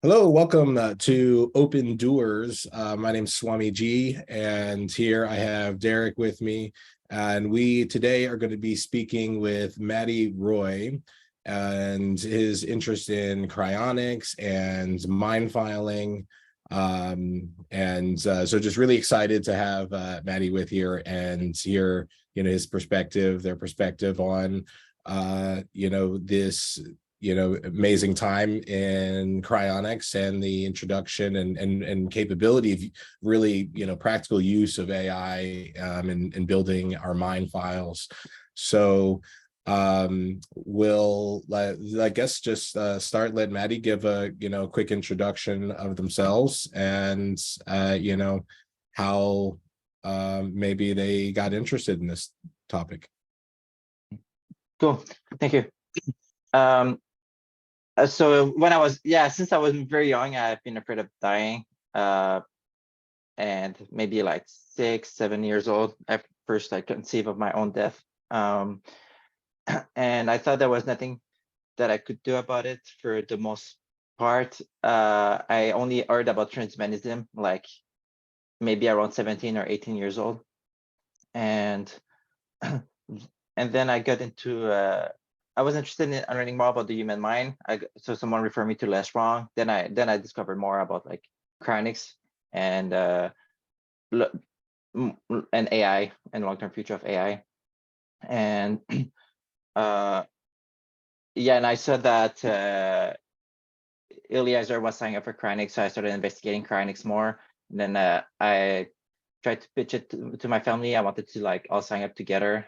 Hello, welcome to Open Dewars. My name's Swami G, and here I have Derik with me. And we today are going to be speaking with Matty Roy and his interest in cryonics and mind filing. So just really excited to have Matty with here and hear, his perspective, their perspective on, this amazing time in cryonics and the introduction and capability of really practical use of AI in building our mind files. So we'll I guess just let Matty give a quick introduction of themselves and how maybe they got interested in this topic. Cool, thank you. So when since I was very young, I've been afraid of dying. And maybe like 6-7 years old, at first I conceived of my own death. And I thought there was nothing that I could do about it for the most part. I only heard about transhumanism like maybe around 17 or 18 years old. And then I got into I was interested in learning more about the human mind. So someone referred me to Les Wrong. Then I discovered more about like cryonics and AI and long-term future of AI. And and I saw that Eliezer was signing up for cryonics, so I started investigating cryonics more. And then I tried to pitch it to my family. I wanted to like all sign up together.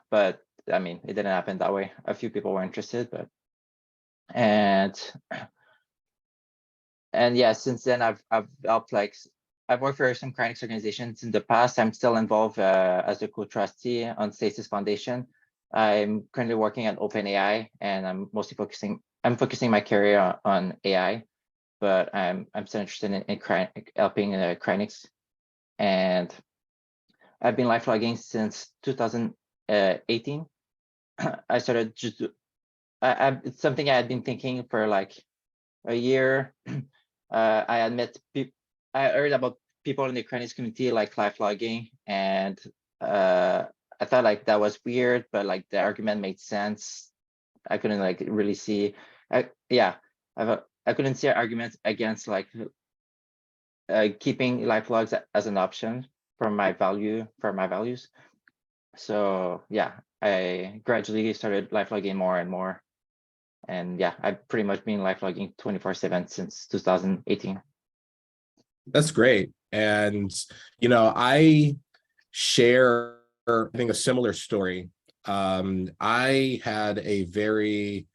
But I mean, it didn't happen that way. A few people were interested, and since then I've helped I've worked for some cryonics organizations in the past. I'm still involved as a co-trustee on Stasis Foundation. I'm currently working on OpenAI, and I'm focusing my career on AI, but I'm still interested in helping cryonics, and I've been life logging since 2018. I started it's something I had been thinking for like a year. I heard about people in the cryonics community like life logging, and I thought like that was weird, but like the argument made sense. I couldn't like really see I couldn't see arguments against like keeping life logs as an option for my values. So I gradually started life logging more and more, and I've pretty much been life logging 24/7 since 2018. That's great. And I share, I think, a similar story. I had a very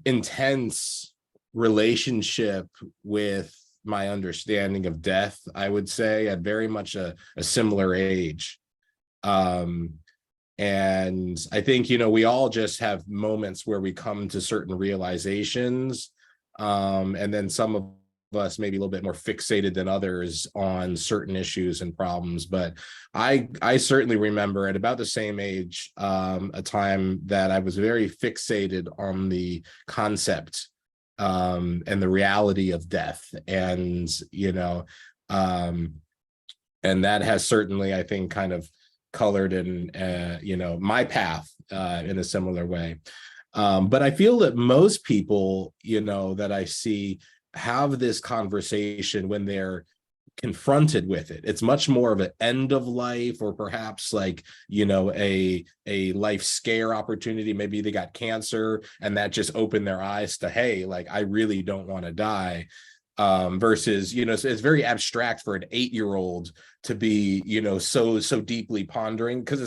intense relationship with my understanding of death, I would say, at very much a similar age. And I think, we all just have moments where we come to certain realizations. And then some of us maybe a little bit more fixated than others on certain issues and problems. But I certainly remember at about the same age, a time that I was very fixated on the concept and the reality of death. And, and that has certainly, I think, kind of colored in, my path in a similar way. But I feel that most people, that I see have this conversation when they're confronted with it. It's much more of an end of life, or perhaps like, a life scare opportunity. Maybe they got cancer and that just opened their eyes to, hey, like, I really don't want to die. Versus, it's very abstract for an 8-year-old to be, so deeply pondering, because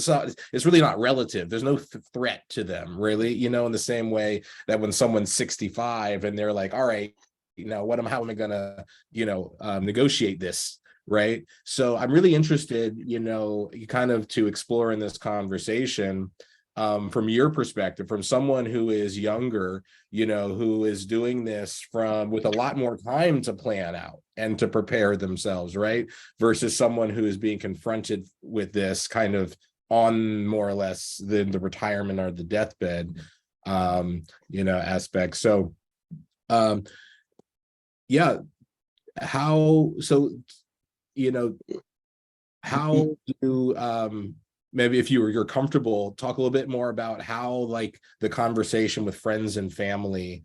it's really not relative. There's no threat to them, really, in the same way that when someone's 65 and they're like, all right, how am I gonna, negotiate this, right? So I'm really interested, kind of to explore in this conversation, from your perspective, from someone who is younger, who is doing this with a lot more time to plan out and to prepare themselves, right? Versus someone who is being confronted with this kind of on more or less the retirement or the deathbed. aspect. So yeah, how do maybe if you're comfortable, talk a little bit more about how like the conversation with friends and family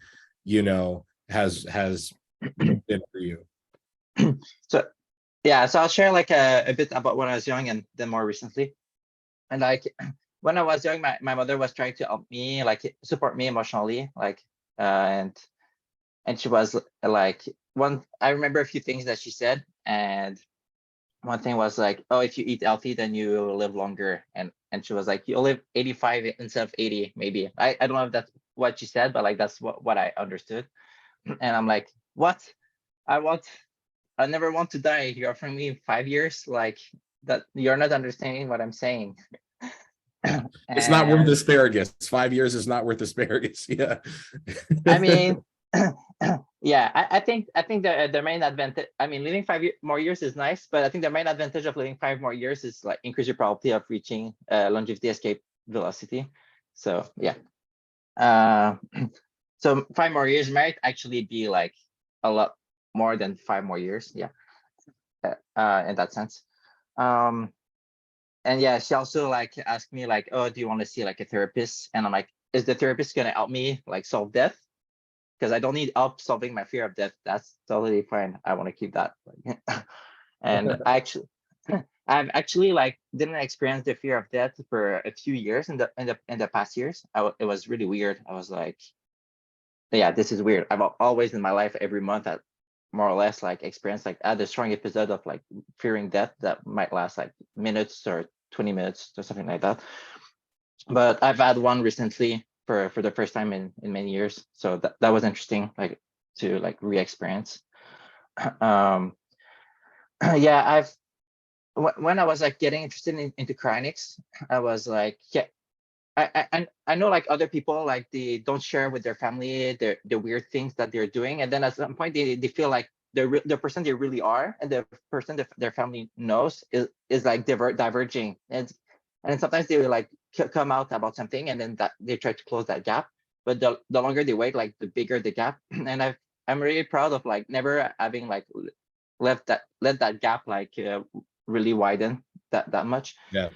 has been for you. So yeah, so I'll share like a bit about when I was young and then more recently. And like when I was young, my mother was trying to help me, like support me emotionally, like and she was like I remember a few things that she said, and one thing was like, oh, if you eat healthy, then you will live longer. And she was like, you'll live 85 instead of 80, maybe. I don't know if that's what she said, but like that's what I understood. And I'm like, what? I never want to die. You're offering me 5 years, like that. You're not understanding what I'm saying. It's not worth And asparagus. 5 years is not worth asparagus. Yeah. I mean, yeah, I think the main advantage. I mean, living more years is nice, but I think the main advantage of living 5 more years is like increase your probability of reaching longevity escape velocity. So yeah, uh, so 5 more years might actually be like a lot more than 5 more years. Yeah, in that sense. Um, and yeah, she also like asked me like, oh, do you want to see like a therapist? And I'm like, is the therapist gonna help me like solve death? Because I don't need help solving my fear of death. That's totally fine. I want to keep that. And I've actually like didn't experience the fear of death for a few years in the past years. It was really weird. I was like, yeah, this is weird. I've always in my life every month I more or less like experienced like had a strong episode of like fearing death that might last like minutes or 20 minutes or something like that. But I've had one recently for the first time in many years. So that was interesting, like to like re-experience. Um, yeah, when I was like getting interested into cryonics, I was like, yeah, I know like other people like they don't share with their family the weird things that they're doing, and then at some point they feel like the person they really are and the person their family knows is like diverging, and sometimes they will like come out about something and then that they try to close that gap, but the longer they wait, like the bigger the gap. And I'm really proud of like never having like let that gap like really widen that much. Yeah.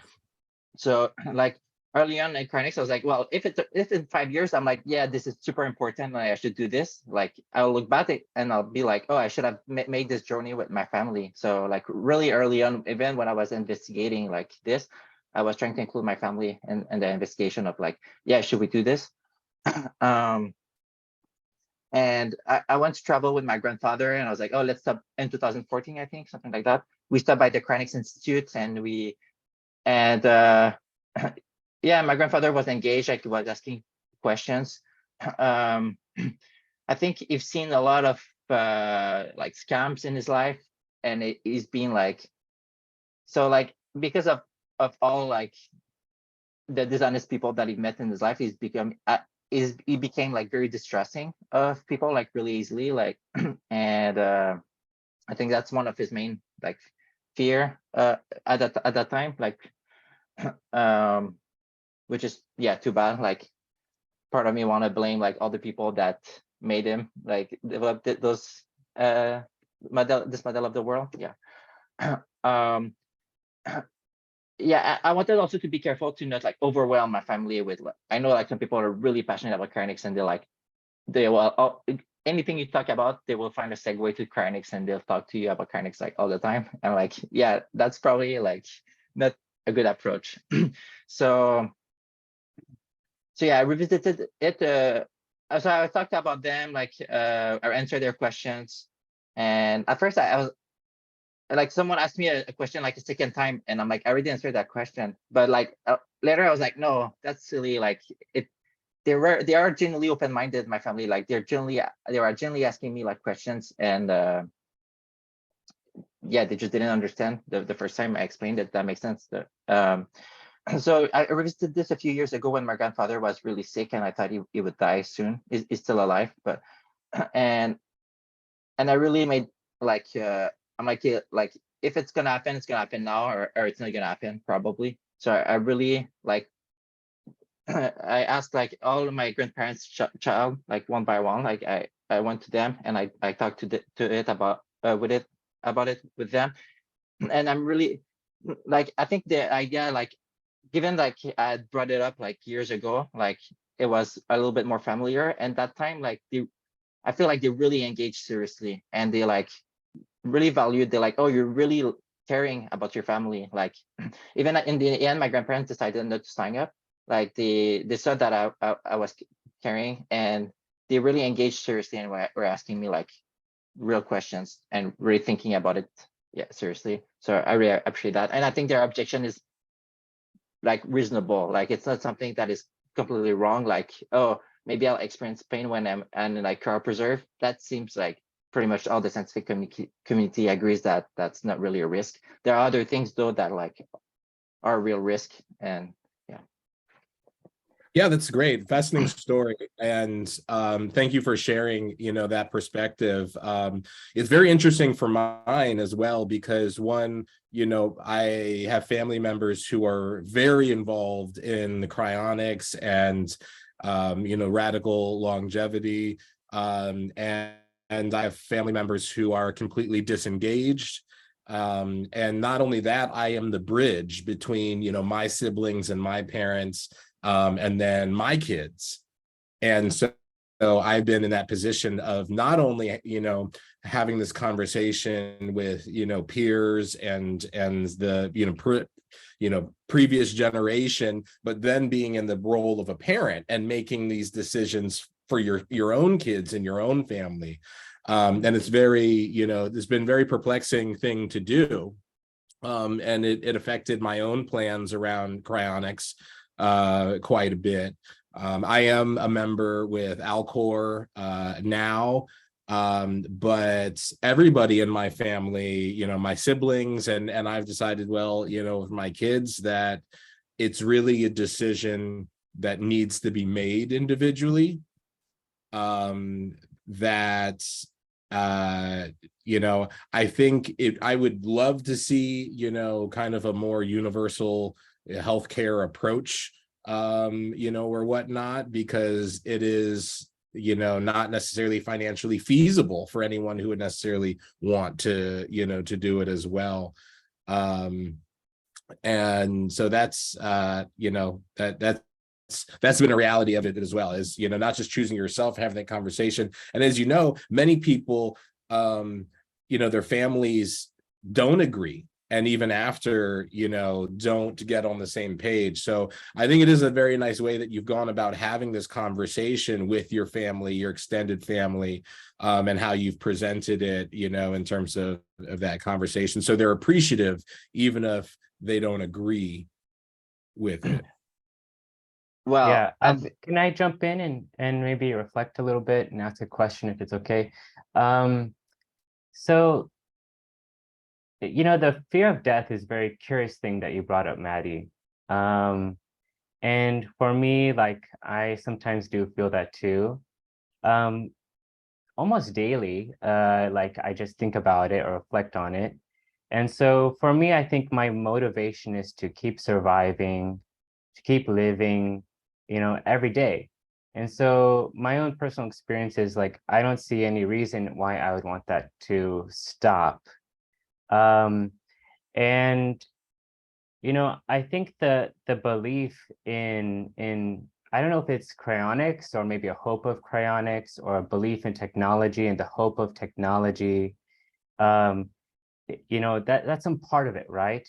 So like early on in Cryonics, I was like, well, if in 5 years I'm like, yeah, this is super important, and I should do this. Like I'll look back and I'll be like, oh, I should have made this journey with my family. So like really early on, even when I was investigating like this, I was trying to include my family in the investigation of like, yeah, should we do this? um, and I went to travel with my grandfather, and I was like, oh, let's stop in 2014, I think, something like that. We stopped by the Cryonics Institute, and yeah, my grandfather was engaged. Like he was asking questions. Um, I think he's seen a lot of like scams in his life, and he's been like, so like because of all like the dishonest people that he met in his life, he became like very distrusting of people like really easily, like and I think that's one of his main like fear at that time, like um which is yeah, too bad. Like part of me want to blame like all the people that made him like develop those this model of the world. Yeah. um yeah, I wanted also to be careful to not like overwhelm my family with like, I know like some people are really passionate about cryonics and they're like they will anything you talk about they will find a segue to cryonics and they'll talk to you about cryonics like all the time. I'm like, yeah, that's probably like not a good approach. so yeah, I revisited it. So I talked about them, like I answered their questions, and at first I was like, someone asked me a question like a second time, and I'm like, I already answered that question. But like later, I was like, no, that's silly. Like it, they are genuinely open minded. My family, like they are genuinely asking me like questions, and yeah, they just didn't understand the first time I explained it. That makes sense. So I revisited this a few years ago when my grandfather was really sick and I thought he would die soon. He's still alive, but and I really made like I'm like, yeah, like if it's gonna happen now, or it's not gonna happen probably. So I really like I asked like all of my grandparents' child, like one by one. Like I went to them and I talked to it about with them. And I'm really like, I think the idea, like, given like I had brought it up like years ago, like it was a little bit more familiar. And that time, like I feel like they really engaged seriously, and they like really valued. They're like, oh, you're really caring about your family. Like even in the end, my grandparents decided not to sign up. Like they saw that I was caring, and they really engaged seriously and were asking me like real questions and really thinking about it. Yeah, seriously. So I really appreciate that. And I think their objection is like reasonable. Like it's not something that is completely wrong. Like, oh, maybe I'll experience pain when I'm and like cryopreserve. That seems like pretty much all the scientific community agrees that that's not really a risk. There are other things though that like are a real risk. And yeah. Yeah, that's great. Fascinating story. And thank you for sharing, that perspective. It's very interesting for mine as well, because one, I have family members who are very involved in the cryonics and, radical longevity. And I have family members who are completely disengaged. And not only that, I am the bridge between, my siblings and my parents, and then my kids. And so I've been in that position of not only, having this conversation with, peers and the, previous generation, but then being in the role of a parent and making these decisions for your own kids and your own family. And it's very, it's been very perplexing thing to do. And it affected my own plans around cryonics quite a bit. I am a member with Alcor now, but everybody in my family, my siblings, and I've decided, well, with my kids, that it's really a decision that needs to be made individually. That I think I would love to see, kind of a more universal healthcare approach, or whatnot, because it is, not necessarily financially feasible for anyone who would necessarily want to, to do it as well. And so that's, that's been a reality of it as well, is, not just choosing yourself, having that conversation. And as you know, many people, their families don't agree, and even after, don't get on the same page. So I think it is a very nice way that you've gone about having this conversation with your family, your extended family, and how you've presented it, in terms of that conversation. So they're appreciative, even if they don't agree with it. Well, Yeah. Can I jump in and maybe reflect a little bit and ask a question, if it's okay? So, the fear of death is a very curious thing that you brought up, Maddie. And for me, like, I sometimes do feel that too. Almost daily, like I just think about it or reflect on it. And so for me, I think my motivation is to keep surviving, to keep living, every day. And so my own personal experience is like, I don't see any reason why I would want that to stop. And I think the belief in I don't know if it's cryonics or maybe a hope of cryonics, or a belief in technology and the hope of technology, that's some part of it, right?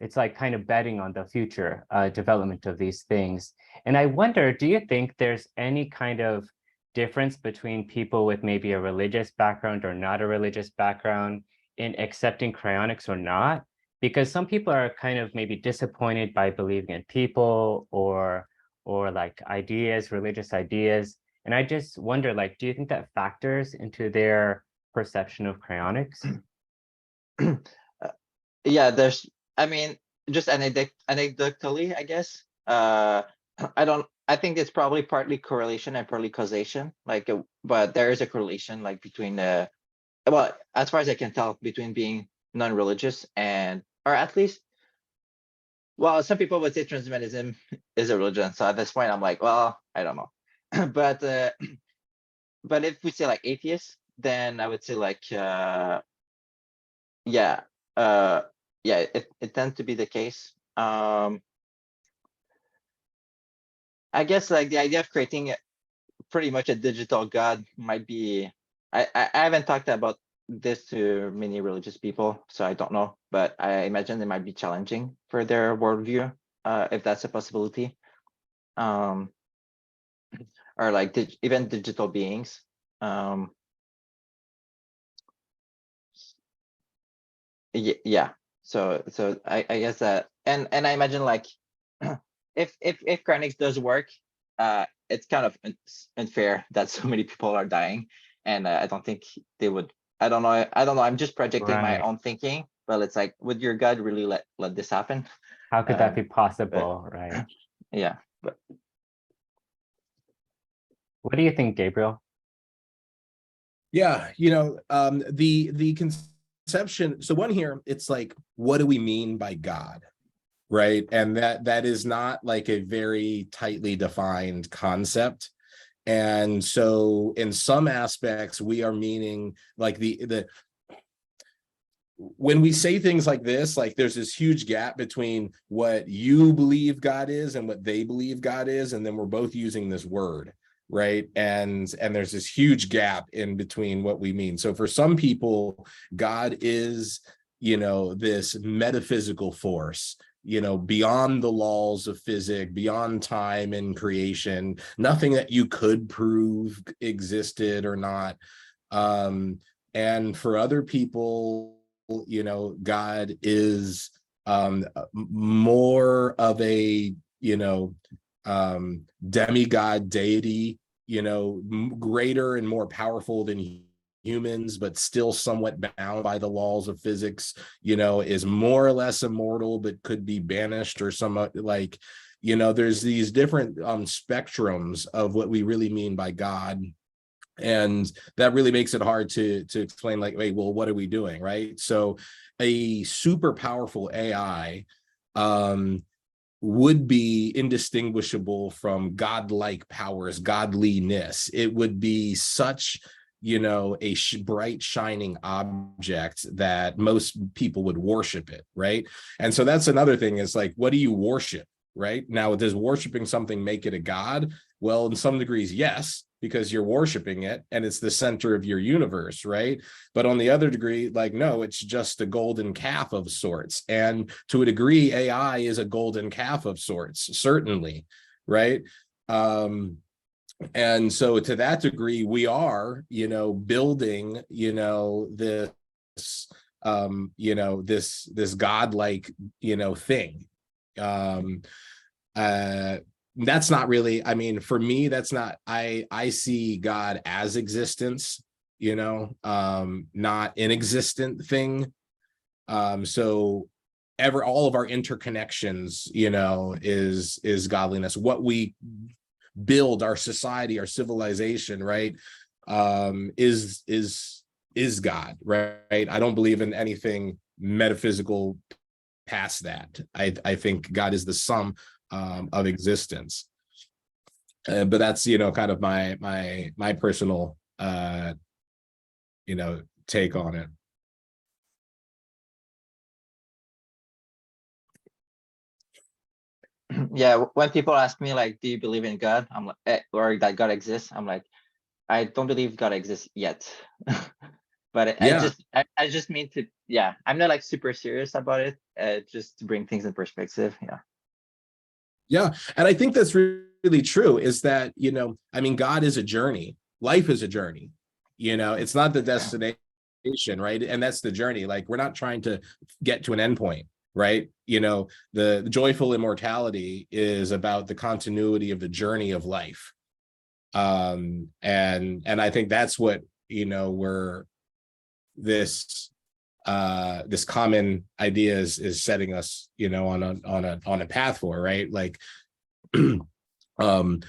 It's like kind of betting on the future development of these things. And I wonder, do you think there's any kind of difference between people with maybe a religious background or not a religious background in accepting cryonics or not? Because some people are kind of maybe disappointed by believing in people or like ideas, religious ideas. And I just wonder, like, do you think that factors into their perception of cryonics? Yeah, I mean, just anecdotally, I guess. I think it's probably partly correlation and partly causation. Like, but there is a correlation, like between well, as far as I can tell, between being non-religious or at least Well, some people would say transhumanism is a religion. So at this point, I'm like, well, I don't know. But if we say like atheist, then I would say like yeah, it tends to be the case. I guess like the idea of creating pretty much a digital god might be. I haven't talked about this to many religious people, so I don't know, but I imagine it might be challenging for their worldview, if that's a possibility. Or like even digital beings. Yeah. So I guess that, and I imagine like if Cryonics does work, it's kind of unfair that so many people are dying, and I don't think they would. I don't know. I'm just projecting my Right. own thinking, but it's like, would your God really let this happen? How could that be But possible, right? yeah, but What do you think, Gabriel? Yeah, the conception. So one here, it's like, what do we mean by God? Right. And that is not like a very tightly defined concept. And so in some aspects, we are meaning like the when we say things like this, like there's this huge gap between what you believe God is and what they believe God is. And then we're both using this word, right? And there's this huge gap in between what we mean. So for some people, God is, this metaphysical force, beyond the laws of physics, beyond time and creation, nothing that you could prove existed or not. And for other people, God is more of a, demigod deity, greater and more powerful than humans, but still somewhat bound by the laws of physics, is more or less immortal, but could be banished or some like, there's these different spectrums of what we really mean by God. And that really makes it hard to explain, like, wait, well, what are we doing, right? So a super powerful AI would be indistinguishable from godlike powers, godliness. It would be such, a bright shining object that most people would worship it, right? And so that's another thing, is like, what do you worship, right? Now, does worshiping something make it a god? Well, in some degrees, yes, because you're worshiping it and it's the center of your universe, right? But on the other degree, like, no, it's just a golden calf of sorts. And to a degree, AI is a golden calf of sorts, certainly, right? And so to that degree, we are, building, this, this godlike, thing. That's not really, I mean, for me, that's not, I see God as existence, not an existent thing. So all of our interconnections, is godliness. What we build, our society, our civilization, right, is God, right? I don't believe in anything metaphysical past that. I think God is the sum of existence. But that's, kind of my personal, take on it. yeah, when people ask me like, do you believe in God? I'm like, or that God exists? I'm like, I don't believe God exists yet. But Yeah. I just mean to, yeah, I'm not like super serious about it, just to bring things in perspective. Yeah. And I think that's really true, is that, I mean, God is a journey. Life is a journey. It's not the destination, right? And that's the journey. Like, we're not trying to get to an endpoint, right? The joyful immortality is about the continuity of the journey of life. And I think that's what, we're this common idea is setting us, on a path for, right? Like, whether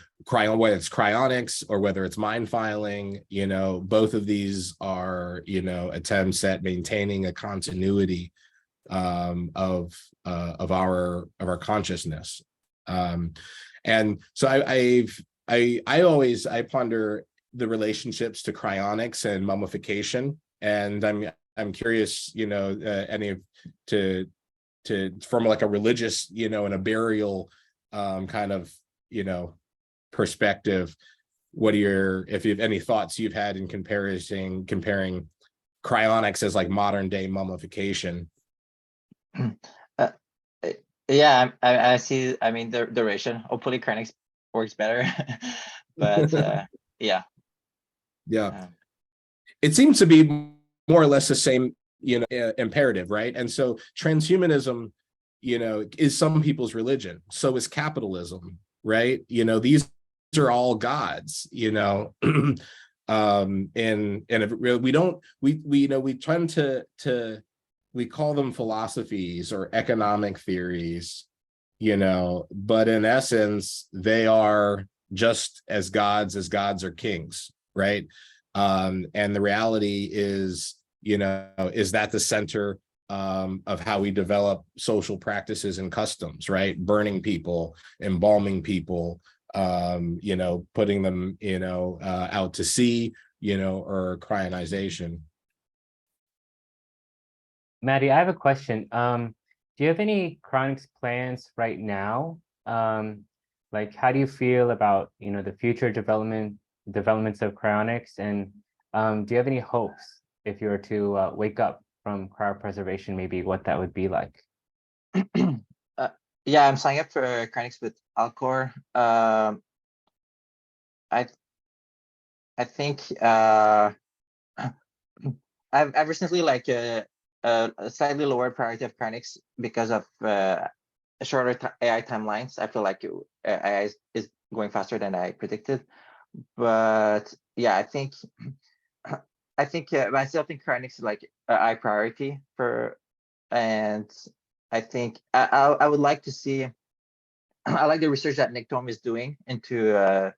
it's cryonics or whether it's mind filing, both of these are, attempts at maintaining a continuity of our consciousness. And so I ponder the relationships to cryonics and mummification, and I'm curious, from like a religious, and a burial kind of, perspective. What are if you have any thoughts you've had in comparing cryonics as like modern day mummification? Uh, yeah, I see. I mean, the duration. Hopefully, Cryonics works better, but yeah. Yeah, it seems to be more or less the same, imperative, right? And so transhumanism, is some people's religion. So is capitalism, right? These are all gods, and if we tend to we call them philosophies or economic theories, but in essence, they are just as gods are kings, right? And the reality is, is that the center of how we develop social practices and customs, right? Burning people, embalming people, putting them, out to sea, or cryonisation. Maddie, I have a question. Do you have any cryonics plans right now? Like, how do you feel about, the future developments of cryonics? And do you have any hopes if you were to wake up from cryopreservation, maybe what that would be like? Yeah, I'm signing up for Cryonics with Alcor. I think I've recently like a slightly lower priority of Cryonics because of shorter AI timelines. I feel like AI is going faster than I predicted. But yeah, I think myself think Cryonics is like a high priority for, and I think I would like to see. I like the research that Nictome is doing into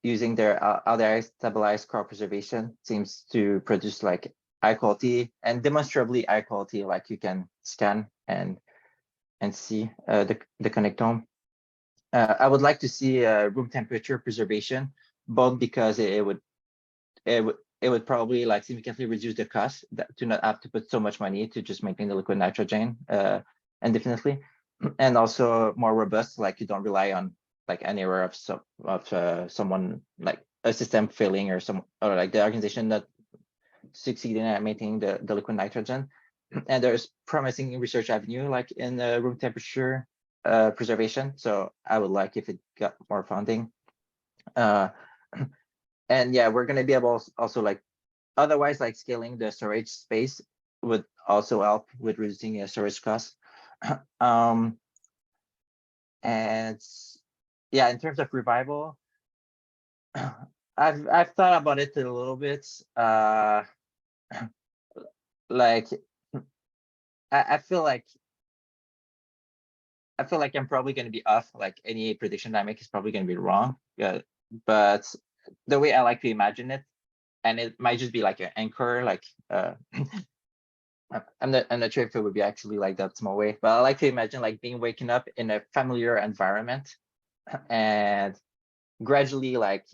using their LDI stabilized cryopreservation. Seems to produce like high quality and demonstrably high quality, like you can scan and see the connectome. I would like to see room temperature preservation, both because it would probably like significantly reduce the cost to not have to put so much money to just maintain the liquid nitrogen indefinitely, and also more robust, like you don't rely on like an error of someone, like a system failing or like the organization not succeeding at maintaining the liquid nitrogen. And there's promising research avenue like in room temperature preservation. So I would like if it got more funding. And yeah, we're going to be able also like otherwise like scaling the storage space would also help with reducing storage costs. And yeah, in terms of revival, I've thought about it a little bit. Like I feel like I'm probably going to be off. Like any prediction that I make is probably going to be wrong. Yeah, but the way I like to imagine it, and it might just be like an anchor, like I'm not sure if it would be actually like that small way, but I like to imagine like being waken up in a familiar environment and gradually like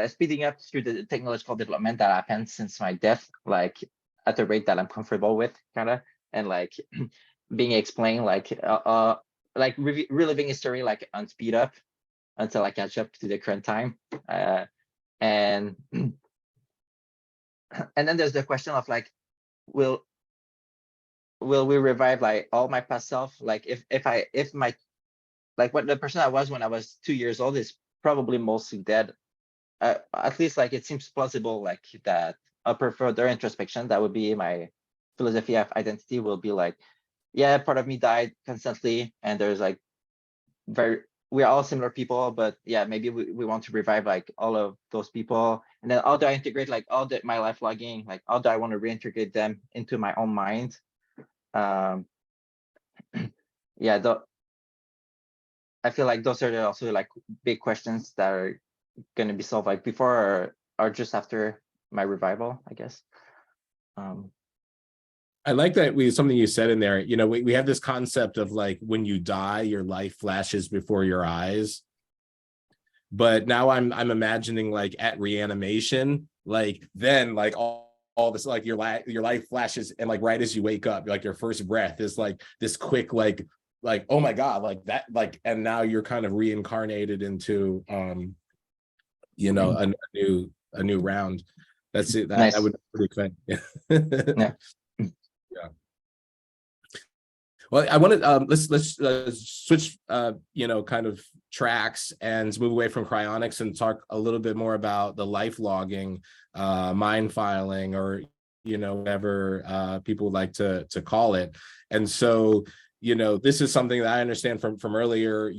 speeding up through the technological development that happens since my death, like at a rate that I'm comfortable with, kind of, and like being explained like reliving history like on speed up until I catch up to the current time. And then there's the question of like, will we revive like all my past self? Like if my like what the person I was when I was 2 years old is probably mostly dead. At least like it seems plausible like that. Upper further introspection, that would be my philosophy of identity, will be like, yeah, part of me died constantly, and there's like we're all similar people, but yeah, maybe we want to revive like all of those people. And then how do I integrate like all my life logging, like how do I want to reintegrate them into my own mind? Yeah, I feel like those are also like big questions that are going to be solved like before or just after my revival, I guess. I like that something you said in there. You know, we have this concept of like when you die, your life flashes before your eyes. But now I'm imagining like at reanimation, like then like all this like your life flashes, and like right as you wake up, like your first breath is like this quick like oh my God, like that, like, and now you're kind of reincarnated into you know, a new round. That's it. That Nice. would be pretty fun. Yeah. Yeah. Well, I want to let's switch you know, kind of tracks and move away from cryonics and talk a little bit more about the life logging, mind filing, or you know, whatever people like to call it. And so, you know, this is something that I understand from earlier.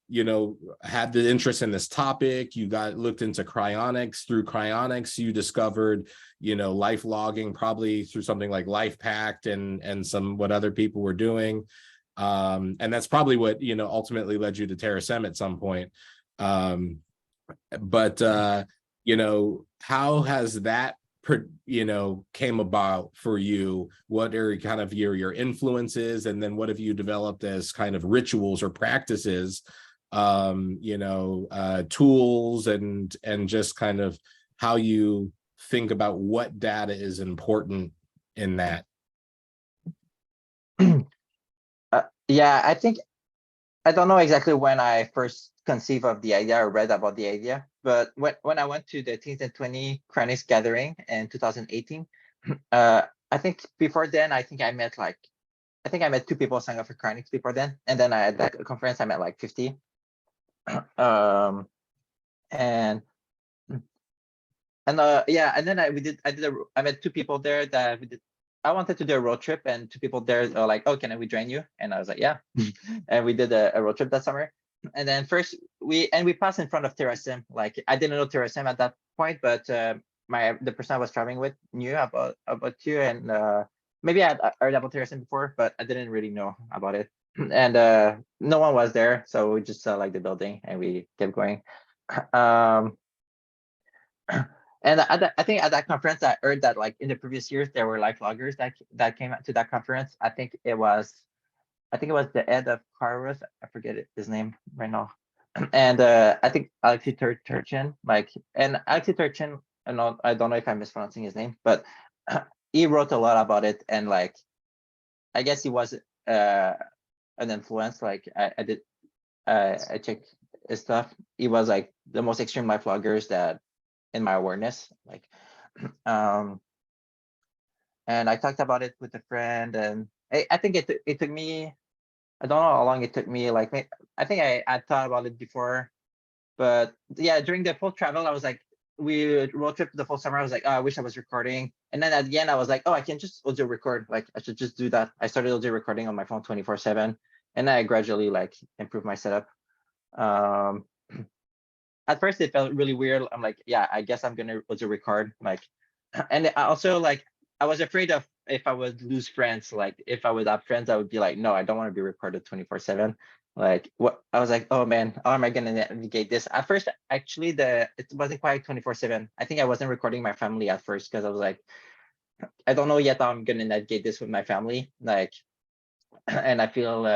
You know, had the interest in this topic. You got looked into cryonics. Through cryonics, you discovered, you know, life logging, probably through something like Life Pact and some what other people were doing. And that's probably what, you know, ultimately led you to TerraSem at some point. But you know, how has that you know, came about for you? What are kind of your influences, and then what have you developed as kind of rituals or practices, you know, tools, and just kind of how you think about what data is important in that? Yeah, I think I don't know exactly when I first conceived of the idea or read about the idea, but when I went to the 10th and 20 Cryonics gathering in 2018, I think before then, I think I met two people signed up for Cryonics before then, and then at that conference I met like 50. Um, and yeah, and then I met two people there that we did. I wanted to do a road trip, and two people there are like, "Oh, can we join you?" And I was like, "Yeah." And we did a road trip that summer. And then first we passed in front of TerraSim. Like I didn't know TerraSim at that point, but the person I was traveling with knew about you, and maybe I heard about TerraSim before, but I didn't really know about it. And no one was there, so we just saw like the building, and we kept going. Um, And I think at that conference, I heard that like in the previous years there were life loggers that came to that conference. I think it was the head of Carus. I forget his name right now. And I think Alexei Turchin, and Alexei Turchin. I don't know if I'm mispronouncing his name, but he wrote a lot about it, and like I guess he was an influence. Like I checked his stuff. He was like the most extreme life loggers that in my awareness, like um and I talked about it with a friend, and I think it took me, I don't know how long it took me, like I think I thought about it before, but yeah, during the full travel I was like, we road trip the full summer, I was like, oh, I wish I was recording, and then at the end I was like, oh, I can just audio record, like I should just do that. I started audio recording on my phone 24/7, and I gradually like improved my setup. um at first it felt really weird. I'm like, yeah, I guess I'm gonna audio record, like, and I also like I was afraid of if I would lose friends. Like if I would have friends, I would be like, no, I don't want to be recorded 24/7. Like what I was like, oh man, how am I gonna navigate this? At first, actually, it wasn't quite 24/7. I think I wasn't recording my family at first because I was like, I don't know yet how I'm gonna navigate this with my family. Like, and I feel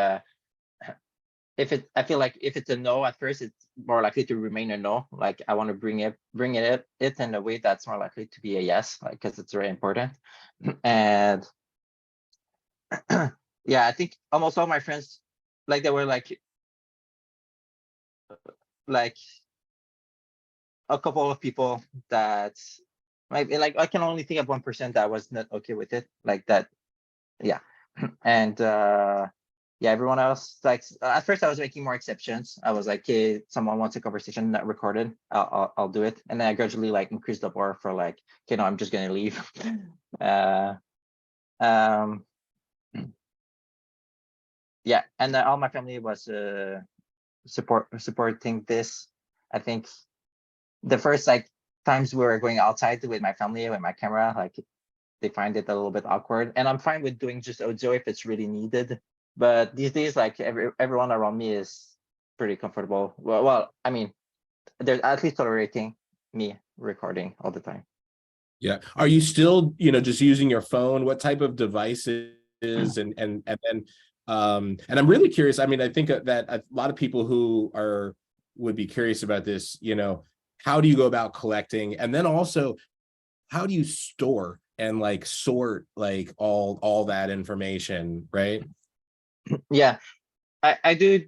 I feel like if it's a no at first, it's more likely to remain a no. Like I want to bring it in a way that's more likely to be a yes, like because it's very important. And yeah, I think almost all my friends, like they were like a couple of people that like I can only think of 1% that was not okay with it, like that. Yeah. And yeah, everyone else, like at first I was making more exceptions. I was like, okay, someone wants a conversation not recorded, I'll do it. And then I gradually like increased the bar for like, okay, no, I'm just gonna leave. um yeah, and all my family was supporting this. I think the first like times we were going outside with my family with my camera, like they find it a little bit awkward, and I'm fine with doing just audio if it's really needed. But these days, like everyone around me is pretty comfortable. Well, I mean, they're at least tolerating me recording all the time. Yeah. Are you still, just using your phone? What type of devices and then and I'm really curious. I mean, I think that a lot of people who would be curious about this, how do you go about collecting? And then also, how do you store and like sort like all that information, right? Yeah, I do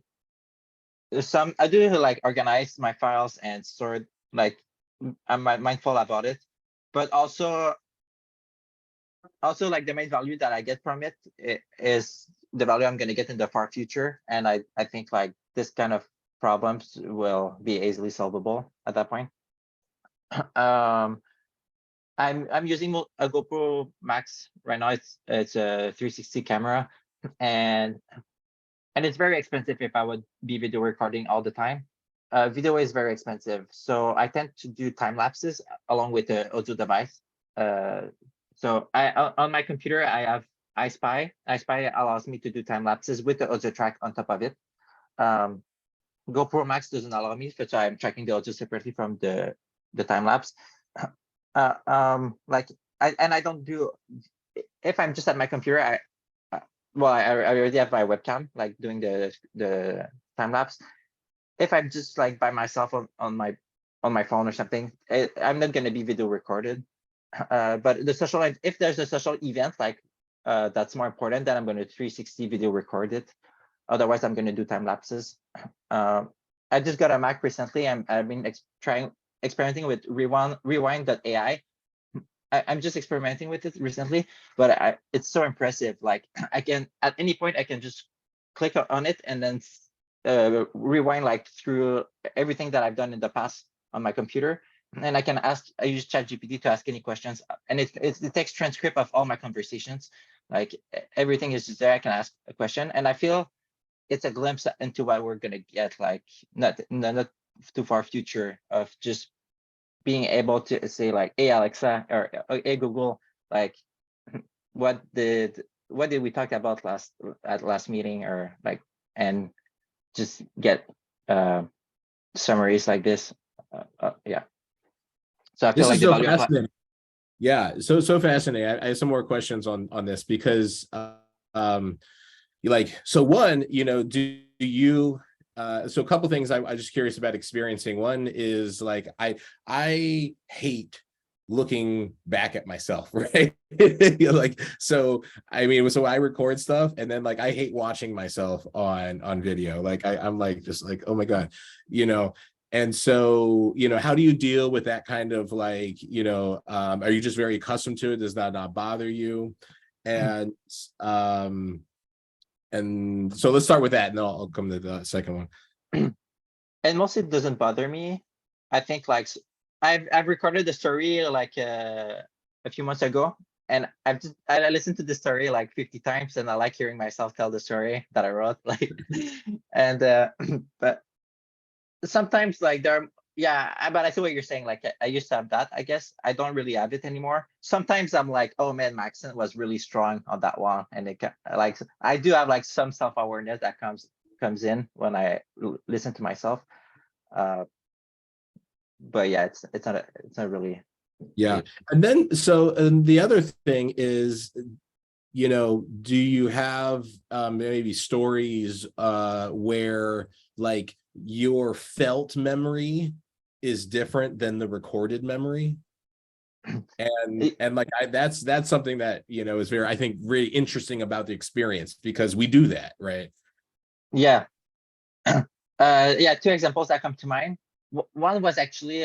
like organize my files and sort, like I'm mindful about it, but also like the main value that I get from it is the value I'm going to get in the far future. And I think like this kind of problems will be easily solvable at that point. I'm using a GoPro Max right now. It's a 360 camera, and it's very expensive if I would be video recording all the time. Video is very expensive, so I tend to do time lapses along with the audio device. So on my computer I have iSpy. iSpy allows me to do time lapses with the audio track on top of it. GoPro Max doesn't allow me, so I'm tracking the audio separately from the time lapse. Like I don't do, if I'm just at my computer, I already have my webcam like doing the time lapse. If I'm just like by myself on my phone or something, I'm not going to be video recorded. But if there's a social event like that's more important, then I'm going to 360 video record it. Otherwise, I'm going to do time lapses. I just got a Mac recently. I've been experimenting with rewind.ai. I'm just experimenting with it recently, but it's so impressive. Like I can, at any point, I can just click on it and then rewind like through everything that I've done in the past on my computer. And I use ChatGPT to ask any questions, and it takes transcript of all my conversations. Like everything is just there. I can ask a question, and I feel it's a glimpse into what we're gonna get, like not too far future, of just being able to say like, hey Alexa, or hey Google, like what did we talk about last meeting, or like, and just get summaries like this. Yeah. So I feel This like is the so value of fascinating. Yeah, so fascinating. I have some more questions on this because so one, do you so a couple things I'm just curious about experiencing. One is like I hate looking back at myself, right? Like, so I mean, so I record stuff and then like I hate watching myself on video. Like I'm like just like, oh my God, and so, how do you deal with that kind of like, are you just very accustomed to it? Does that not bother you? And so let's start with that, and then I'll come to the second one. And mostly it doesn't bother me. I think like I've recorded the story like a few months ago, and I listened to the story like 50 times, and I like hearing myself tell the story that I wrote. Like, and but sometimes like but I see what you're saying. Like I used to have that. I guess I don't really have it anymore. Sometimes I'm like, oh man, my accent was really strong on that one, and like I do have like some self-awareness that comes in when I listen to myself. But yeah, it's not really. Yeah. And then the other thing is, do you have maybe stories where like your felt memory is different than the recorded memory? And like that's something that is very, I think, really interesting about the experience, because we do that, right? Yeah. Yeah, two examples that come to mind. One was actually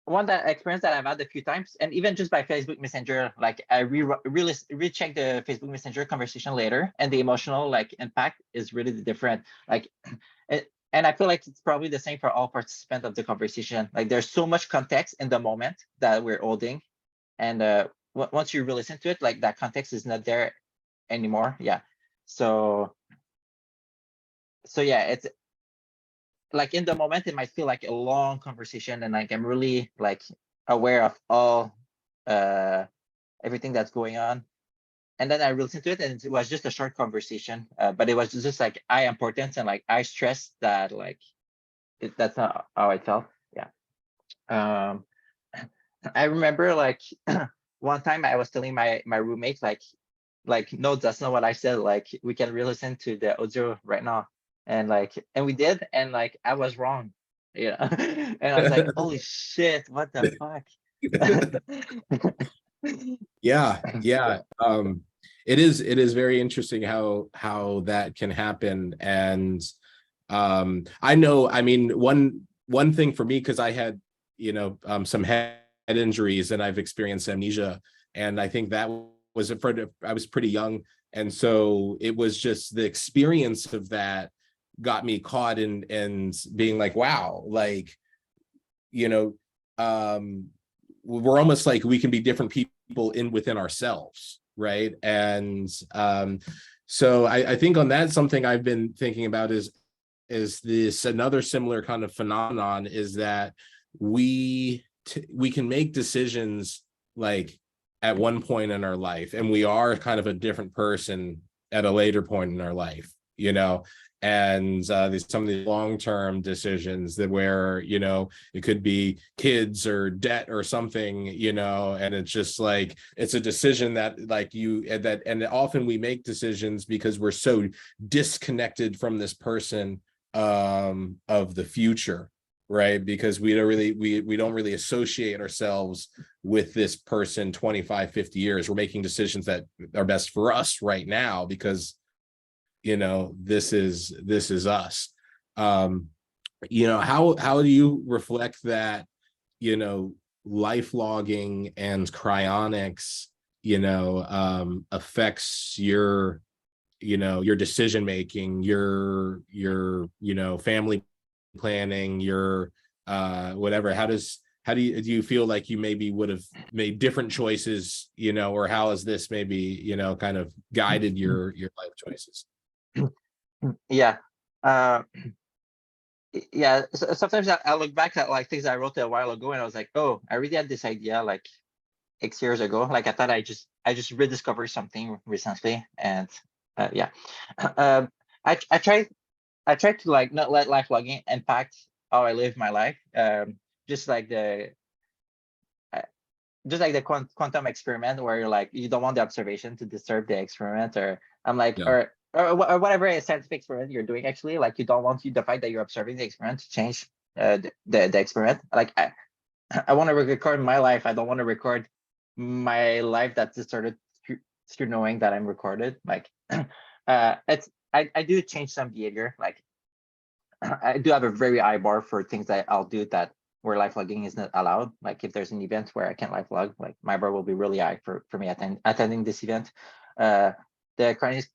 one that experience that I've had a few times, and even just by Facebook Messenger, like I recheck the Facebook Messenger conversation later, and the emotional like impact is really different. Like, and I feel like it's probably the same for all participants of the conversation. Like, there's so much context in the moment that we're holding, and once you really listen to it, like that context is not there anymore. Yeah. So yeah, it's like in the moment it might feel like a long conversation, and like I'm really like aware of all everything that's going on, and then I listened to it and it was just a short conversation, but it was just like I important, and like I stressed that like that's not how I felt. Yeah. I remember like one time I was telling my roommate like no, that's not what I said. Like we can re-listen to the audio right now, and we did, and like I was wrong, yeah. And I was like, holy shit, what the fuck? Yeah, yeah. It is very interesting how that can happen. And I know, I mean, one thing for me, because I had, some head injuries and I've experienced amnesia, and I think that was I was pretty young, and so it was just the experience of that got me caught in and being like, wow, like, you know, we're almost like we can be different people within ourselves, right? And so I think on that, something I've been thinking about is this another similar kind of phenomenon, is that we can make decisions like at one point in our life, and we are kind of a different person at a later point in our life, and there's some of the long-term decisions that where, it could be kids or debt or something, and it's just like, it's a decision that like and often we make decisions because we're so disconnected from this person of the future, right? Because we don't really associate ourselves with this person 25, 50 years. We're making decisions that are best for us right now because this is us. How do you reflect that, life logging and cryonics, affects your decision making, your family planning, your whatever? How do you feel like you maybe would have made different choices, or how has this maybe, kind of guided your life choices? Yeah. Yeah, sometimes I look back at like things I wrote a while ago, and I was like, oh, I really had this idea like X years ago. Like I thought I just rediscovered something recently, and yeah. I try to like not let life logging impact how I live my life. Just like the uh, quantum experiment, where you're like, you don't want the observation to disturb the experiment, or I'm like, Yeah. or whatever scientific experiment you're doing, actually, like you don't want the fact that you're observing the experiment to change the experiment. Like I want to record my life. I don't want to record my life that's distorted through knowing that I'm recorded. Like it's I do change some behavior. Like I do have a very high bar for things that I'll do that where live logging is not allowed. Like if there's an event where I can't live log, like my bar will be really high for me attending this event. The Cryonics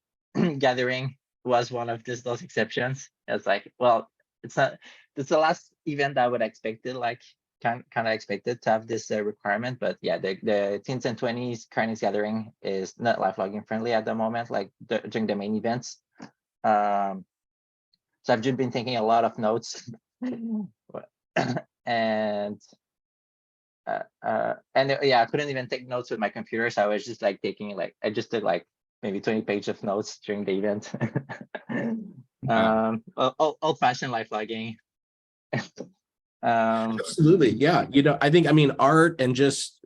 gathering was one of those exceptions. It's like, well, it's not. It's the last event I would expected. Like kind of expected to have this requirement, but yeah, the teens and 20s Cryonics gathering is not live logging friendly at the moment. Like during the main events. So I've just been taking a lot of notes, and yeah, I couldn't even take notes with my computer, so I was just like taking I just did like maybe 20 pages of notes during the event. Wow. Old-fashioned life logging. Absolutely. Yeah. I think, art and just,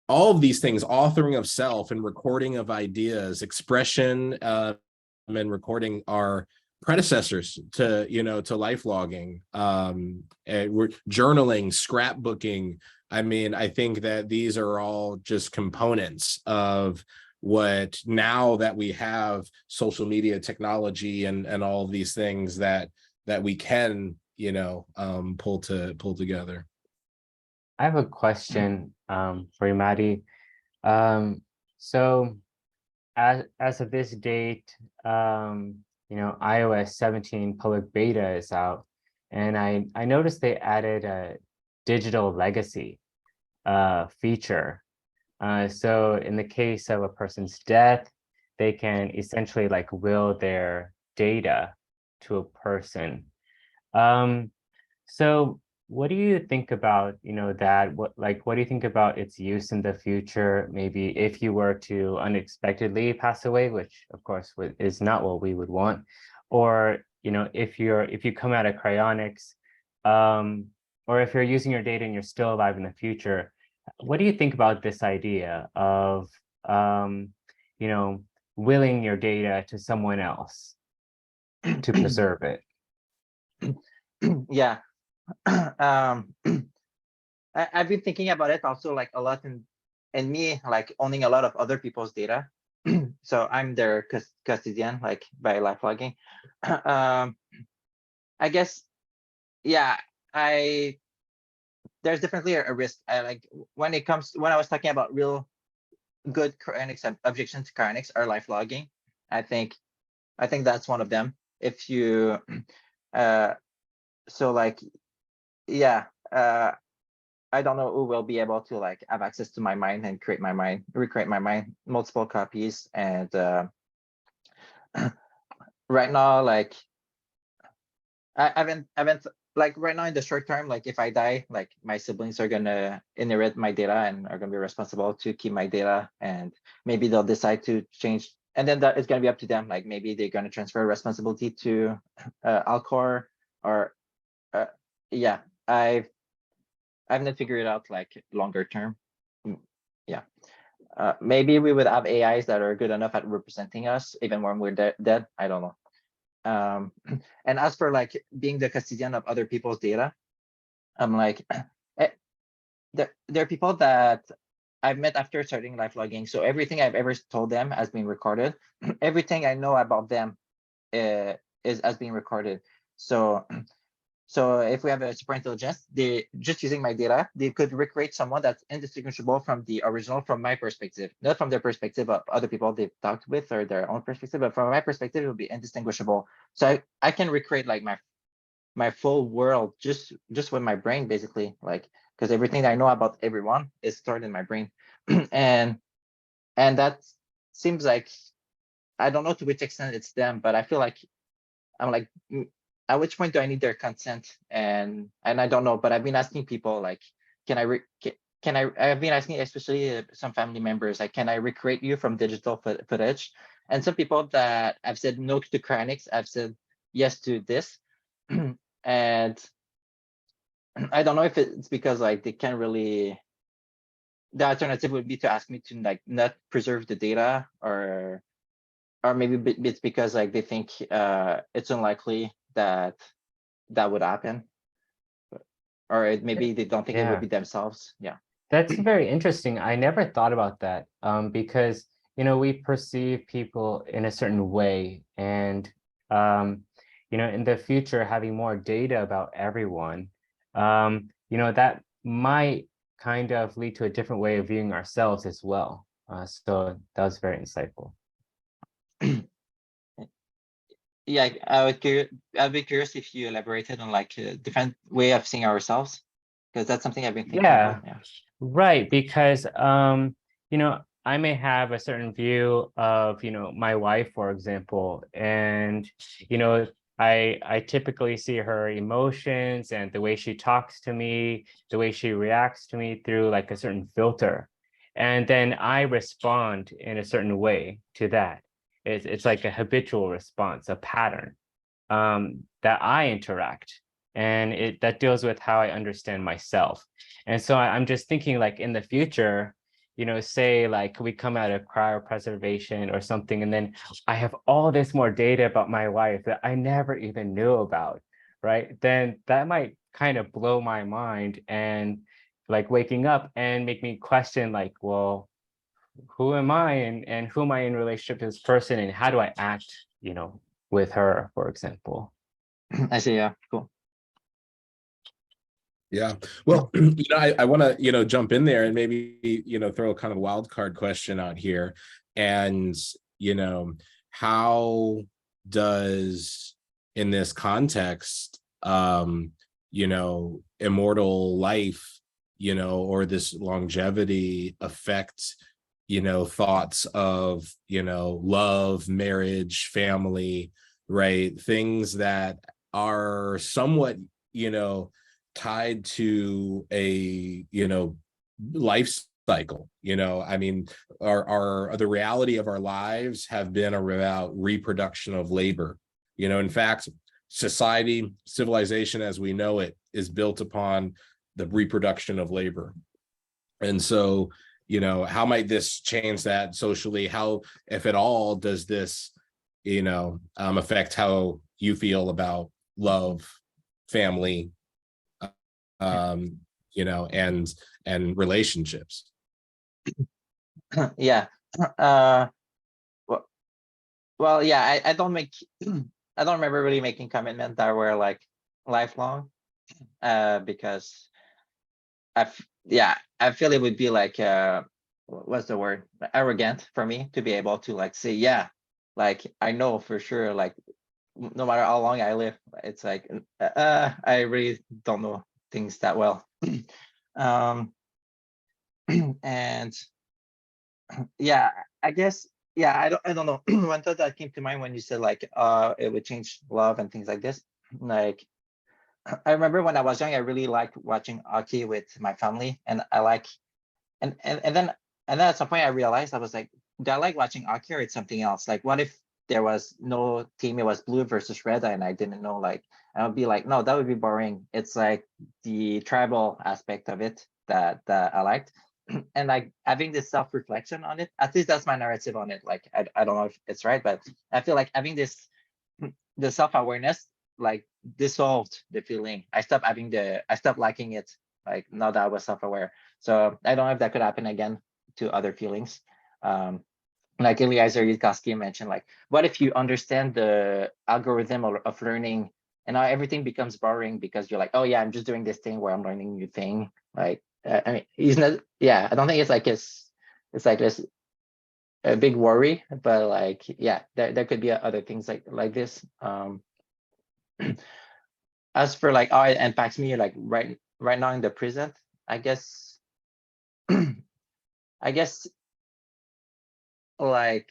all of these things, authoring of self and recording of ideas, expression, and recording are predecessors to life logging. And we're journaling, scrapbooking. I think that these are all just components of what, now that we have social media technology and all of these things that we can pull together. I have a question for you, Maddie. So as of this date, iOS 17 public beta is out, and I noticed they added a digital legacy feature. So in the case of a person's death, they can essentially like will their data to a person. So what do you think about, that? What do you think about its use in the future? Maybe if you were to unexpectedly pass away, which of course is not what we would want, or if you come out of cryonics, or if you're using your data and you're still alive in the future, what do you think about this idea of, you know, willing your data to someone else to preserve it? Yeah. um I've been thinking about it also like a lot, in me like owning a lot of other people's data. So I'm their custodian, like by life logging. I guess, yeah, I there's definitely a risk. I like when I was talking about real good cryonics objections to cryonics are life logging. I think that's one of them. If you so like, yeah, I don't know who will be able to like have access to my mind and recreate my mind, multiple copies. And right now, like I haven't like right now in the short term, like if I die, like my siblings are gonna inherit my data and are gonna be responsible to keep my data, and maybe they'll decide to change, and then that is gonna be up to them. Like maybe they're gonna transfer responsibility to Alcor, or yeah, I've not figured it out like longer term. Yeah. Maybe we would have AIs that are good enough at representing us even when we're dead. I don't know. And as for like being the custodian of other people's data, I'm like, there are people that I've met after starting life logging. So everything I've ever told them has been recorded. Everything I know about them has been recorded. So if we have a super intelligence, they just using my data, they could recreate someone that's indistinguishable from the original from my perspective, not from the perspective of other people they've talked with or their own perspective, but from my perspective, it will be indistinguishable. So I can recreate like my full world just with my brain, basically, like, because everything I know about everyone is stored in my brain. and that seems like, I don't know to which extent it's them, but I feel like I'm like, at which point do I need their consent? And I don't know, but I've been asking people like, can I've been asking, especially some family members, like, can I recreate you from digital footage? And some people that I've said no to cryonics, I've said yes to this. And I don't know if it's because like they can't really, the alternative would be to ask me to like not preserve the data, or maybe it's because like they think it's unlikely that would happen, or maybe they don't think it would Yeah, be themselves. Yeah. that's very interesting. I never thought about that, because we perceive people in a certain way, and in the future, having more data about everyone, that might kind of lead to a different way of viewing ourselves as well. So that was very insightful. Yeah, I'd be curious if you elaborated on like a different way of seeing ourselves, because that's something I've been thinking Yeah, about. Yeah. right. Because I may have a certain view of my wife, for example, and I typically see her emotions and the way she talks to me, the way she reacts to me through like a certain filter, and then I respond in a certain way to that. It's like a habitual response, a pattern that I interact, and that deals with how I understand myself. And so I'm just thinking like in the future, say like we come out of cryopreservation or something, and then I have all this more data about my wife that I never even knew about, right? Then that might kind of blow my mind, and like waking up and make me question like, well, who am I, and who am I in relationship to this person, and how do I act, with her, for example. I see. Yeah, cool. Yeah. Well, I want to, jump in there and maybe, throw a kind of wild card question out here. And, how does, in this context, immortal life, or this longevity affect, thoughts of, love, marriage, family, right? Things that are somewhat, tied to a life cycle. I mean, our the reality of our lives have been about reproduction of labor. In fact, civilization as we know it is built upon the reproduction of labor. And so, you know, how might this change that socially? How, if at all, does this, you know, affect how you feel about love, family, you know, and relationships? Yeah. Well, yeah, I don't make I don't remember really making commitments that were like lifelong, because I feel it would be like what's the word, arrogant for me to be able to like say, yeah, like I know for sure, like no matter how long I live, it's like I really don't know things that well. um and yeah, I guess, yeah, I don't know. One thought that came to mind when you said like it would change love and things like this, like I remember when I was young, I really liked watching hockey with my family, and I like, and then at some point I realized, I was like, do I like watching hockey or it's something else? Like, what if there was no team, it was blue versus red, and I didn't know, like, I would be like, no, that would be boring. It's like the tribal aspect of it that I liked. And like having this self-reflection on it, at least that's my narrative on it. Like, I don't know if it's right, but I feel like having this, the self-awareness, like dissolved the feeling. I stopped liking it, like now that I was self-aware. So I don't know if that could happen again to other feelings. Like Eliezer Yudkowsky mentioned, like, what if you understand the algorithm of learning, and now everything becomes boring because you're like, oh yeah, I'm just doing this thing where I'm learning a new thing. Like, I mean, he's not, yeah, I don't think it's like this a big worry, but like, yeah, there could be other things like this. As for like how it impacts me, like right now in the present, I guess I guess like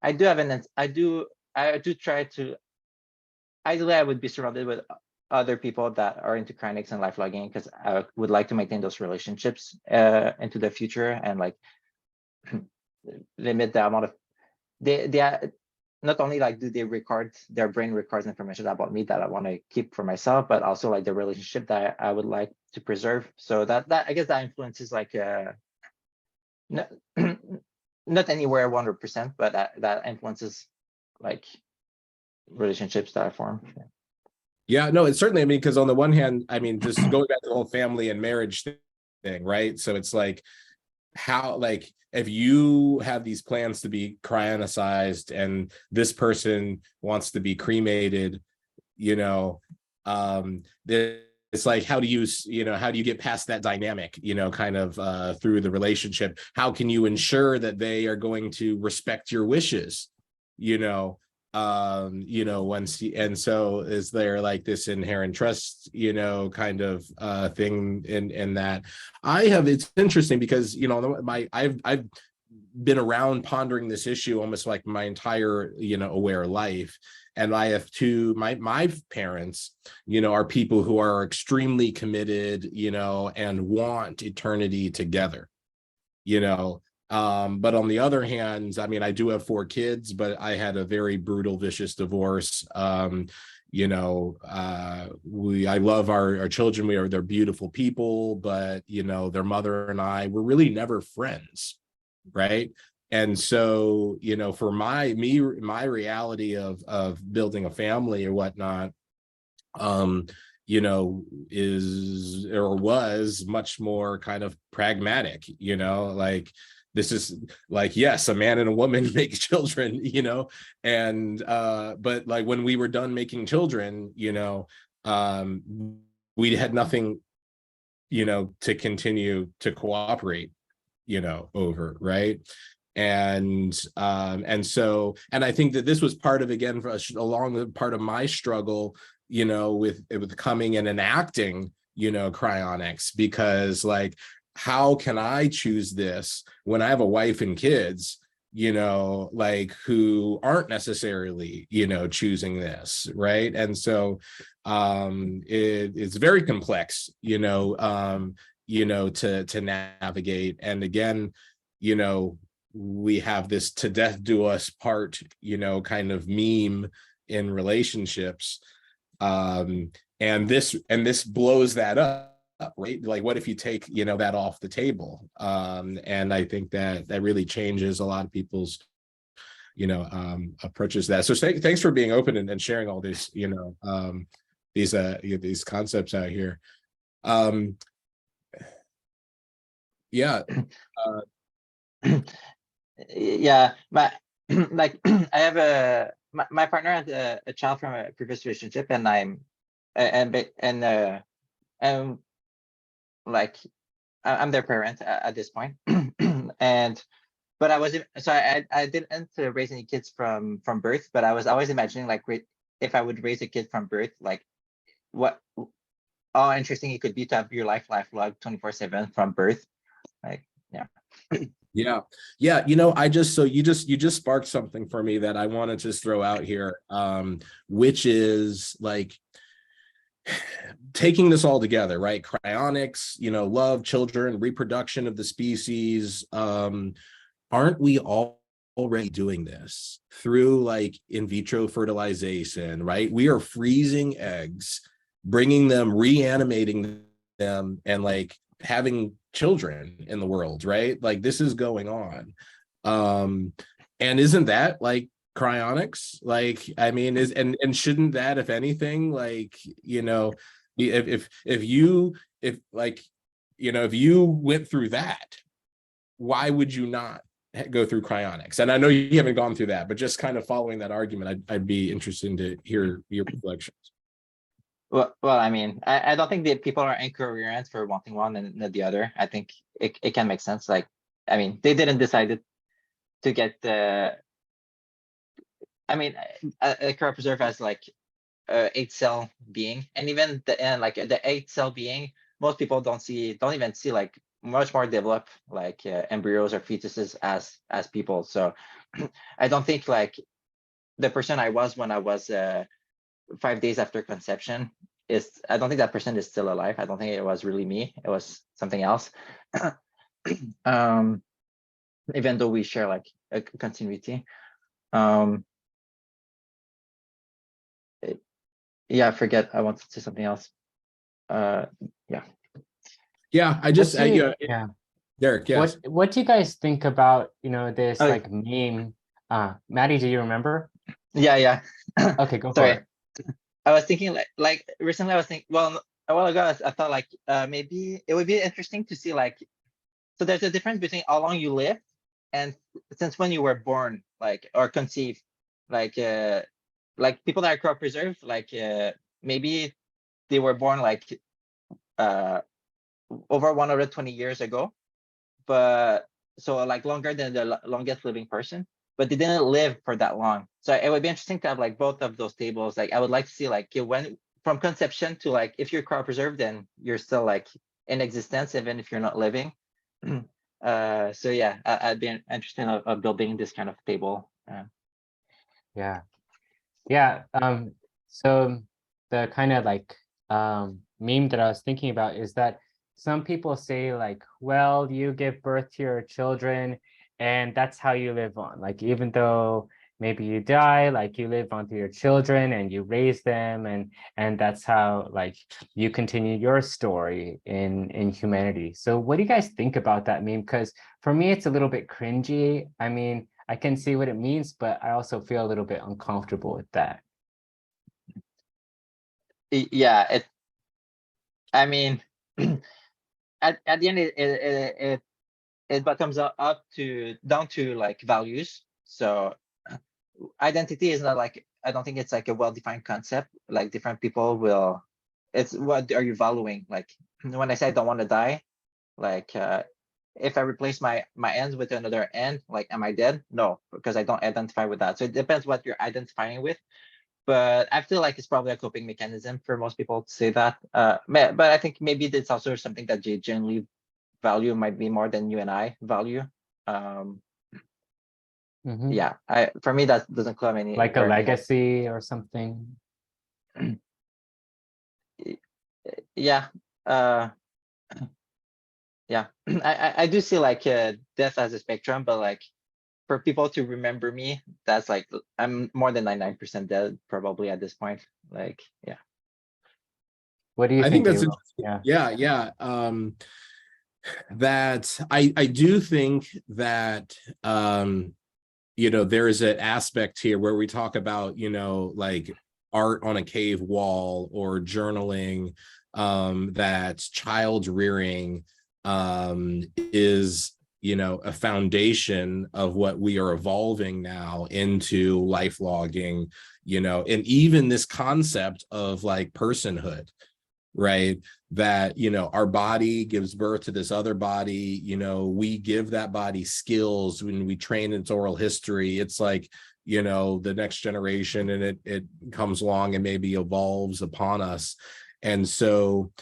I do have I do try to, ideally I would be surrounded with other people that are into cryonics and life logging, because I would like to maintain those relationships into the future, and like limit the amount of they are not only like do they record, their brain records information about me that I want to keep for myself, but also like the relationship that I would like to preserve. So that I guess that influences like not, not anywhere 100%, but that influences like relationships that I form. Yeah, no, it's certainly, I mean, because on the one hand, I mean, just going back to the whole family and marriage thing, right? So it's like, how, like, if you have these plans to be cryonicized and this person wants to be cremated, you know, it's like, how do you get past that dynamic, you know, kind of through the relationship? How can you ensure that they are going to respect your wishes, you know, once and so is there like this inherent trust, you know, kind of thing in that. It's interesting because, you know, I've been around pondering this issue almost like my entire, you know, aware life. And I have my parents, you know, are people who are extremely committed, you know, and want eternity together, you know. But on the other hand, I mean, I do have 4 kids, but I had a very brutal, vicious divorce. You know, I love our children. They're beautiful people, but you know, their mother and I were really never friends, right? And so, you know, for my reality of building a family or whatnot, you know, is or was much more kind of pragmatic, you know, like this is like, yes, a man and a woman make children, you know, and but like when we were done making children, you know, we had nothing, you know, to continue to cooperate, you know, over, right? And so, and I think that this was part of, again, along the part of my struggle, you know, with coming and enacting, you know, cryonics, because like, how can I choose this when I have a wife and kids, you know, like who aren't necessarily, you know, choosing this, right? And so it's very complex, you know, to navigate. And again, you know, we have this "to death do us part," you know, kind of meme in relationships. this blows that up, right? Like, what if you take, that off the table? And I think that really changes a lot of people's, approaches to that. So thanks for being open and sharing all these, these concepts out here. Yeah. Yeah, like I have my partner had a child from a previous relationship, and I'm like I'm their parent at this point. And but I wasn't, so I didn't raise any kids from birth, but I was always imagining, like, if I would raise a kid from birth, like what how interesting it could be to have your life log 24/7 from birth. Like, yeah. Yeah. You just sparked something for me that I want to just throw out here, which is like taking this all together, right? Cryonics, love, children, reproduction of the species. Aren't we all already doing this through like in vitro fertilization, right? We are freezing eggs, bringing them, reanimating them, and like having children in the world, right? Like, this is going on. And isn't that like cryonics? Like, I mean, and shouldn't that, if anything, like, if you went through that, why would you not go through cryonics? And I know you haven't gone through that, but just kind of following that argument, I'd be interested to hear your reflections. Well, I mean, I don't think that people are incoherent for wanting one and not the other. I think it can make sense. Like, I mean, they didn't decide to get the. I mean, a cryopreserve has like 8-cell being, and even the 8-cell being, most people don't even see like much more developed like embryos or fetuses as people. So I don't think like the person I was when I was 5 days after conception I don't think that person is still alive. I don't think it was really me. It was something else. Even though we share like a continuity. Yeah, I forget. I wanted to say something else. Yeah. Yeah, I just yeah. Derik, yes. What do you guys think about, this Oh, like meme? Maddie, do you remember? Yeah. Okay, go for Sorry. it. I was thinking like recently I was thinking, well, a while ago I thought like maybe it would be interesting to see like, so there's a difference between how long you live and since when you were born, like, or conceived, like people that are cryopreserved, like maybe they were born like over 120 years ago, but so like longer than the longest living person, but they didn't live for that long. So it would be interesting to have like both of those tables. Like, I would like to see like when from conception to like if you're cryopreserved, then you're still like in existence even if you're not living. So yeah, I'd be interested of building this kind of table. Yeah. So the kind of like meme that I was thinking about is that some people say like, well, you give birth to your children and that's how you live on. Like, even though maybe you die, like you live on to your children and you raise them, and that's how like you continue your story in humanity. So what do you guys think about that meme? Because for me, it's a little bit cringy. I mean, I can see what it means, but I also feel a little bit uncomfortable with that. Yeah, I mean, at the end it bottoms up down to like values. So identity is not like, I don't think it's like a well-defined concept. Like, different people will, it's what are you valuing? Like, when I say I don't want to die, like if I replace my ends with another end, like, am I dead? No, because I don't identify with that. So it depends what you're identifying with. But I feel like it's probably a coping mechanism for most people to say that. But I think maybe it's also something that they generally value, might be more than you and I value. Yeah, for me that doesn't claim any Like a legacy or something. Yeah, yeah. I do see like death as a spectrum, but like for people to remember me, that's like I'm more than 99% dead probably at this point. Like, yeah. What do you I think that's Gabriel? yeah. That I do think that there is an aspect here where we talk about, like art on a cave wall or journaling, that child rearing is, a foundation of what we are evolving now into life logging, and even this concept of like personhood, right? That, our body gives birth to this other body, we give that body skills when we train its oral history. It's like, the next generation, and it comes along and maybe evolves upon us. And so,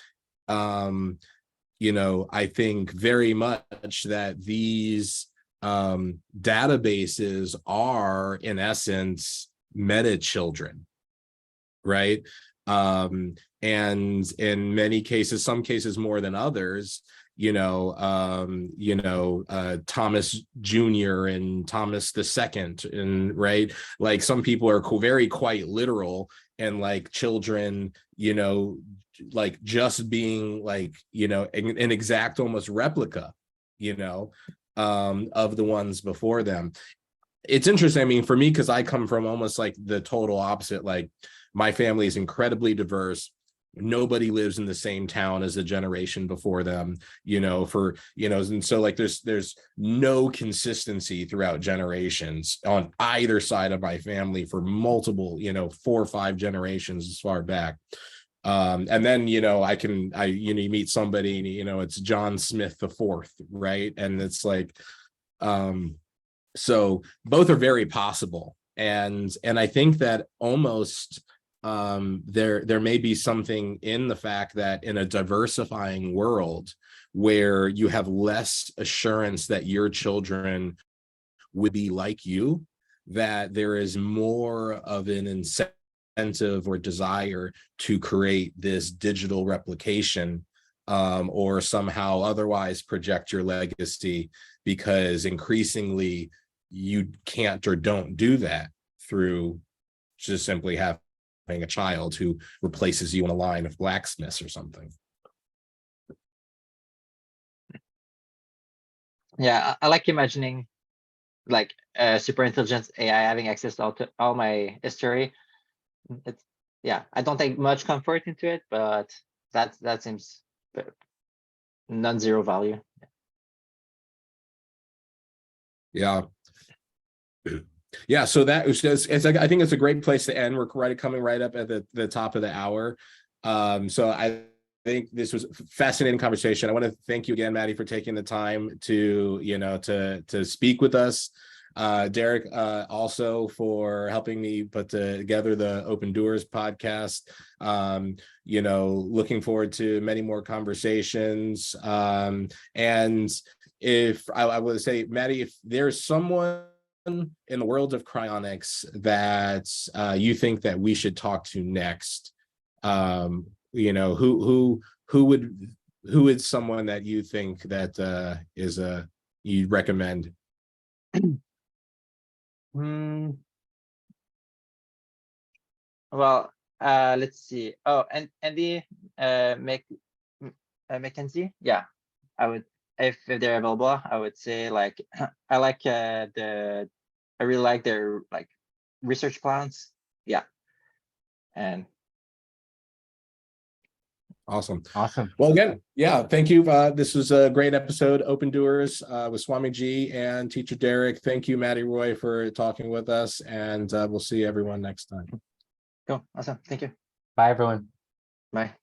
I think very much that these databases are, in essence, meta children, right? And in many cases, some cases more than others, Thomas Jr. and Thomas II, and right, like some people are very quite literal, and like children, like just being like, an exact almost replica, of the ones before them. It's interesting. I mean, for me, because I come from almost like the total opposite, like my family is incredibly diverse. Nobody lives in the same town as the generation before them, and so like there's no consistency throughout generations on either side of my family for multiple, 4 or 5 generations as far back. And then, you meet somebody, it's John Smith the Fourth, right? And it's like, so both are very possible. And I think that almost there may be something in the fact that in a diversifying world where you have less assurance that your children would be like you, that there is more of an incentive or desire to create this digital replication, or somehow otherwise project your legacy, because increasingly you can't or don't do that through just simply having a child who replaces you in a line of blacksmiths or something. Yeah, I like imagining like super intelligent AI having access to all my history. It's, yeah, I don't take much comfort into it, but that seems non-zero value. Yeah. Yeah, so that was just, I think it's a great place to end. We're coming right up at the top of the hour. So I think this was a fascinating conversation. I want to thank you again, Maddie, for taking the time to speak with us. Derik, also for helping me put together the Open Dewars podcast. Looking forward to many more conversations. And if I would say, Maddie, if there's someone in the world of cryonics that you think that we should talk to next, who is someone that you think that you'd recommend? Well, let's see. Oh, and Andy McKenzie. Yeah, I would, if they're available, I would say like I like I really like their like research plans. Yeah. And Awesome. Awesome. Well, again, yeah, thank you. This was a great episode, Open Dewars, with Swami G and Teacher Derik. Thank you, Maddie Roy, for talking with us, and we'll see everyone next time. cool. Awesome. Thank you. Bye, everyone. Bye.